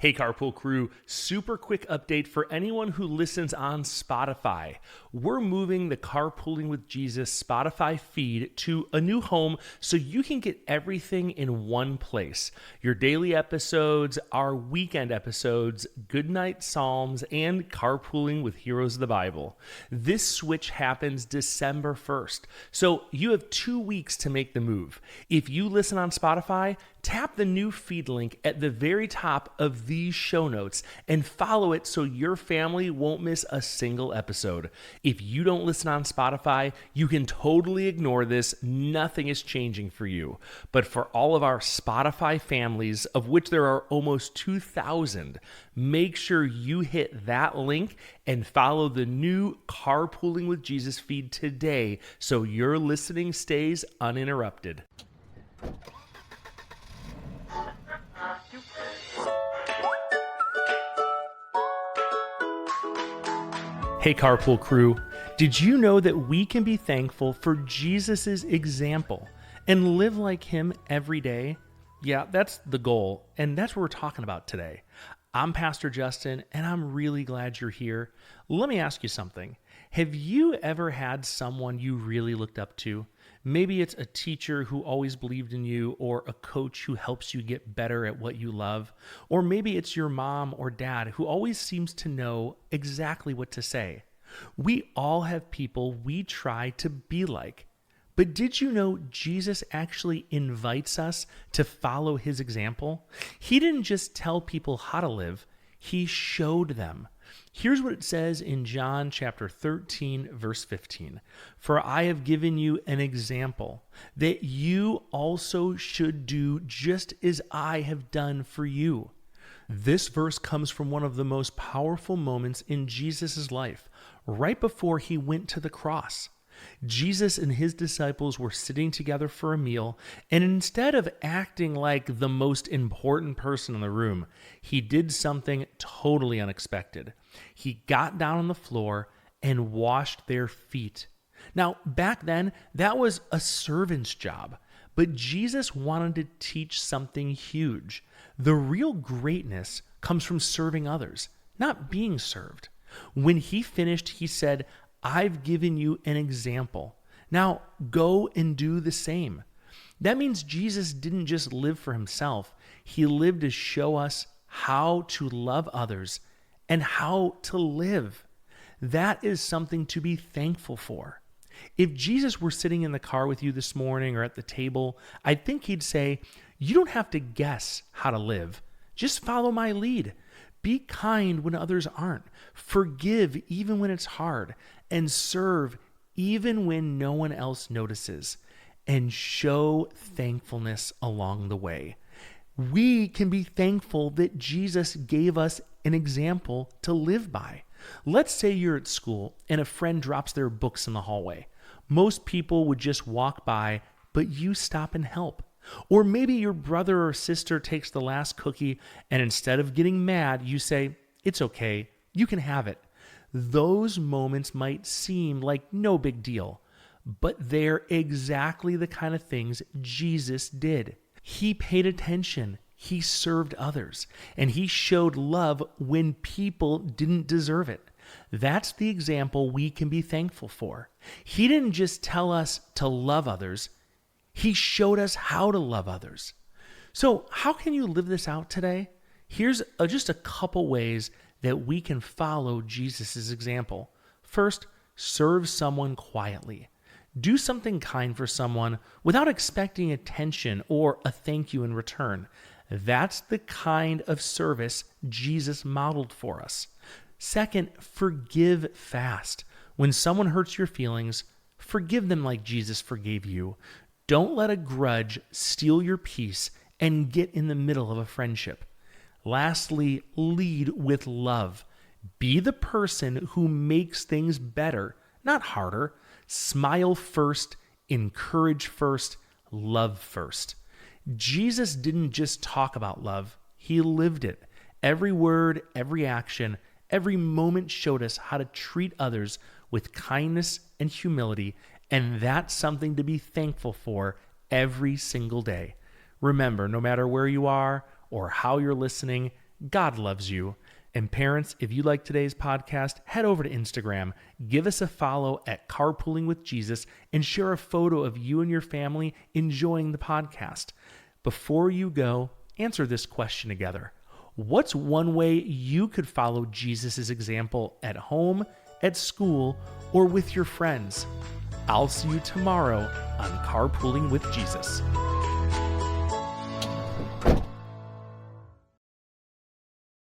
Hey, Carpool Crew, super quick update for anyone who listens on Spotify. We're moving the Carpooling with Jesus Spotify feed to a new home so you can get everything in one place. Your daily episodes, our weekend episodes, Goodnight Psalms, and Carpooling with Heroes of the Bible. This switch happens December 1st, so you have 2 weeks to make the move. If you listen on Spotify, tap the new feed link at the very top of these show notes and follow it so your family won't miss a single episode. If you don't listen on Spotify, you can totally ignore this. Nothing is changing for you. But for all of our Spotify families, of which there are almost 2,000, make sure you hit that link and follow the new Carpooling with Jesus feed today so your listening stays uninterrupted. Hey, Carpool Crew, did you know that we can be thankful for Jesus' example and live like him every day? Yeah, that's the goal, and that's what we're talking about today. I'm Pastor Justin, and I'm really glad you're here. Let me ask you something. Have you ever had someone you really looked up to? Maybe it's a teacher who always believed in you, or a coach who helps you get better at what you love. Or maybe it's your mom or dad who always seems to know exactly what to say. We all have people we try to be like. But did you know Jesus actually invites us to follow his example? He didn't just tell people how to live, he showed them. Here's what it says in John chapter 13, verse 15. For I have given you an example that you also should do just as I have done for you. This verse comes from one of the most powerful moments in Jesus' life, right before he went to the cross. Jesus and his disciples were sitting together for a meal, and instead of acting like the most important person in the room, he did something totally unexpected. He got down on the floor and washed their feet. Now, back then, that was a servant's job, but Jesus wanted to teach something huge. The real greatness comes from serving others, not being served. When he finished, he said, I've given you an example. Now go and do the same. That means Jesus didn't just live for himself. He lived to show us how to love others and how to live. That is something to be thankful for. If Jesus were sitting in the car with you this morning or at the table, I think he'd say, you don't have to guess how to live. Just follow my lead. Be kind when others aren't. Forgive even when it's hard. And serve even when no one else notices. And show thankfulness along the way. We can be thankful that Jesus gave us an example to live by. Let's say you're at school and a friend drops their books in the hallway. Most people would just walk by, but you stop and help. Or maybe your brother or sister takes the last cookie, and instead of getting mad, you say, it's okay, you can have it. Those moments might seem like no big deal, but they're exactly the kind of things Jesus did. He paid attention, he served others, and he showed love when people didn't deserve it. That's the example we can be thankful for. He didn't just tell us to love others, he showed us how to love others. So how can you live this out today? Here's just a couple ways that we can follow Jesus' example. First, serve someone quietly. Do something kind for someone without expecting attention or a thank you in return. That's the kind of service Jesus modeled for us. Second, forgive fast. When someone hurts your feelings, forgive them like Jesus forgave you. Don't let a grudge steal your peace and get in the middle of a friendship. Lastly, lead with love. Be the person who makes things better, not harder. Smile first, encourage first, love first. Jesus didn't just talk about love, he lived it. Every word, every action, every moment showed us how to treat others with kindness and humility, and that's something to be thankful for every single day. Remember, no matter where you are or how you're listening, God loves you. And parents, if you like today's podcast, head over to Instagram, give us a follow at Carpooling with Jesus, and share a photo of you and your family enjoying the podcast. Before you go, answer this question together. What's one way you could follow Jesus' example at home, at school, or with your friends? I'll see you tomorrow on Carpooling with Jesus.